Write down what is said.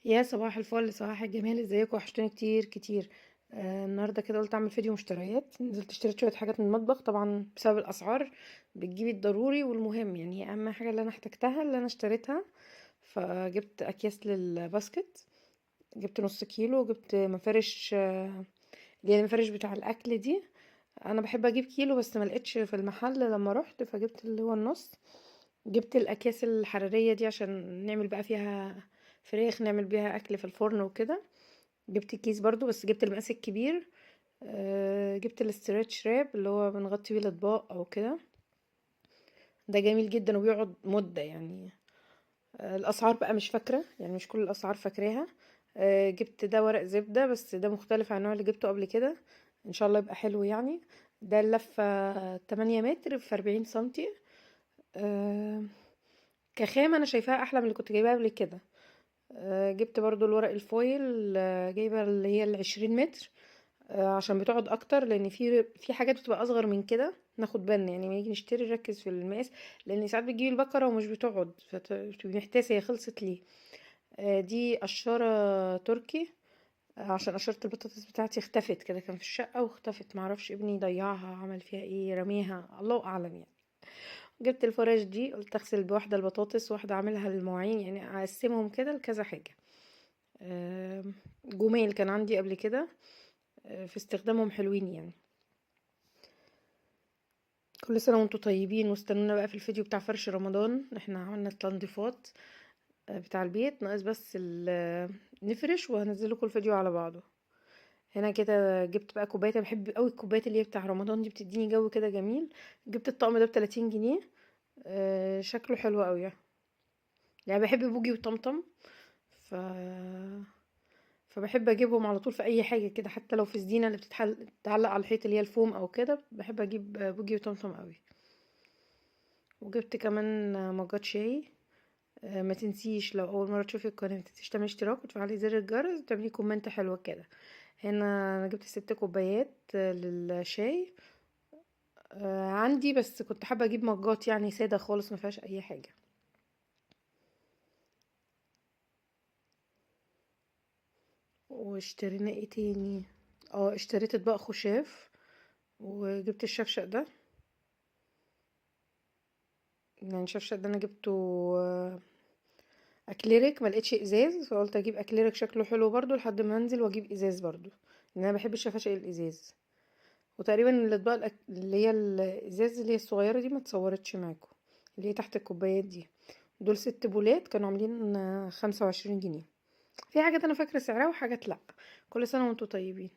يا صباح الفل، صباح الجمال، ازيكم؟ وحشتوني كتير كتير. النهارده كده قلت اعمل فيديو مشتريات. نزلت اشتريت شويه حاجات من المطبخ، طبعا بسبب الاسعار بتجيبي الضروري والمهم، يعني اهم حاجه اللي انا احتجتها اللي انا اشتريتها. فجبت اكياس للباسكت، جبت نص كيلو، جبت مفارش، اللي هي المفارش بتاع الاكل دي. انا بحب اجيب كيلو بس ما لقيتش في المحل لما رحت، فجبت اللي هو النص. جبت الاكياس الحراريه دي عشان نعمل بقى فيها فراخ، نعمل بيها اكل في الفرن وكده. جبت كيس برضو بس جبت المقاس الكبير. جبت الاسترتش راب اللي هو بنغطي بيه الاطباق او كده. ده جميل جدا وبيقعد مدة يعني. الاسعار بقى مش فاكرة، يعني مش كل الاسعار فاكراها. جبت ده ورق زبدة بس ده مختلف عن النوع اللي جبته قبل كده. ان شاء الله يبقى حلو يعني. ده اللفة 8 متر في 40 سنتي. آه، كخامة انا شايفاها احلى من اللي كنت جايباها قبل كده. جبت برضو الورق الفويل، جايبة اللي هي ال20 متر. عشان بتقعد اكتر، لان في حاجات بتبقى اصغر من كده ناخد بالنا، يعني لما نيجي نشتري نركز في المقاس. لان ساعات بتجيبي البكره ومش بتقعد فتبقي محتاسه هي خلصت ليه. دي قشاره تركي. عشان قشره البطاطس بتاعتي اختفت كده، كان في الشقه واختفت، معرفش ابني ضيعها عمل فيها ايه، رميها الله اعلم يعني. جبت الفراش دي، قلت اغسل بواحده البطاطس واحده اعملها للمواعين، يعني اقسمهم كده لكذا حاجه. جمال كان عندي قبل كده. في استخدامهم حلوين يعني. كل سنة وانتم طيبين، واستنونا بقى في الفيديو بتاع فرش رمضان. احنا عملنا التنظيفات بتاع البيت، ناقص بس نفرش وهنزل لكم الفيديو على بعضه. هنا كده جبت بقى كوبايات، أنا بحب قوي الكوبايات اللي هي بتاع رمضان دي، بتديني جو كده جميل. جبت الطقم ده ب30 جنيه. شكله حلو قوي يعني بحب بوجي وطمطم. ف فبحب اجيبهم على طول في اي حاجه كده، حتى لو في الزينه اللي بتتعلق على الحيط اللي هي الفوم او كده، بحب اجيب بوجي وطمطم قوي. وجبت كمان مجات شاي. ما تنسيش لو اول مره تشوفي القناه متنسيش تعملي اشتراك وتفعلي زر الجرس وتعملي كومنت حلوه كده. هنا انا جبت 6 كوبايات للشاي. عندي بس كنت حابه اجيب مجات يعني ساده خالص ما فيهاش اي حاجه. واشترينا ايه تاني؟ اشتريت اطباق خشاف. وجبت الشفشق ده. يعني الشفشق ده انا جبته آه، اكليريك، ما لقيتش ازاز، فقلت اجيب اكليريك شكله حلو برضو لحد ما انزل واجيب ازاز برضو، لان انا بحب الشفاشق الازاز. وتقريبا الاطباق اللي هي الازاز اللي هي الصغيره دي ما اتصورتش معاكم، اللي هي تحت الكوبايات دي. دول 6 بولات كانوا عاملين 25 جنيه. في حاجات انا فاكره سعرها وحاجات لا. كل سنه وانتم طيبين.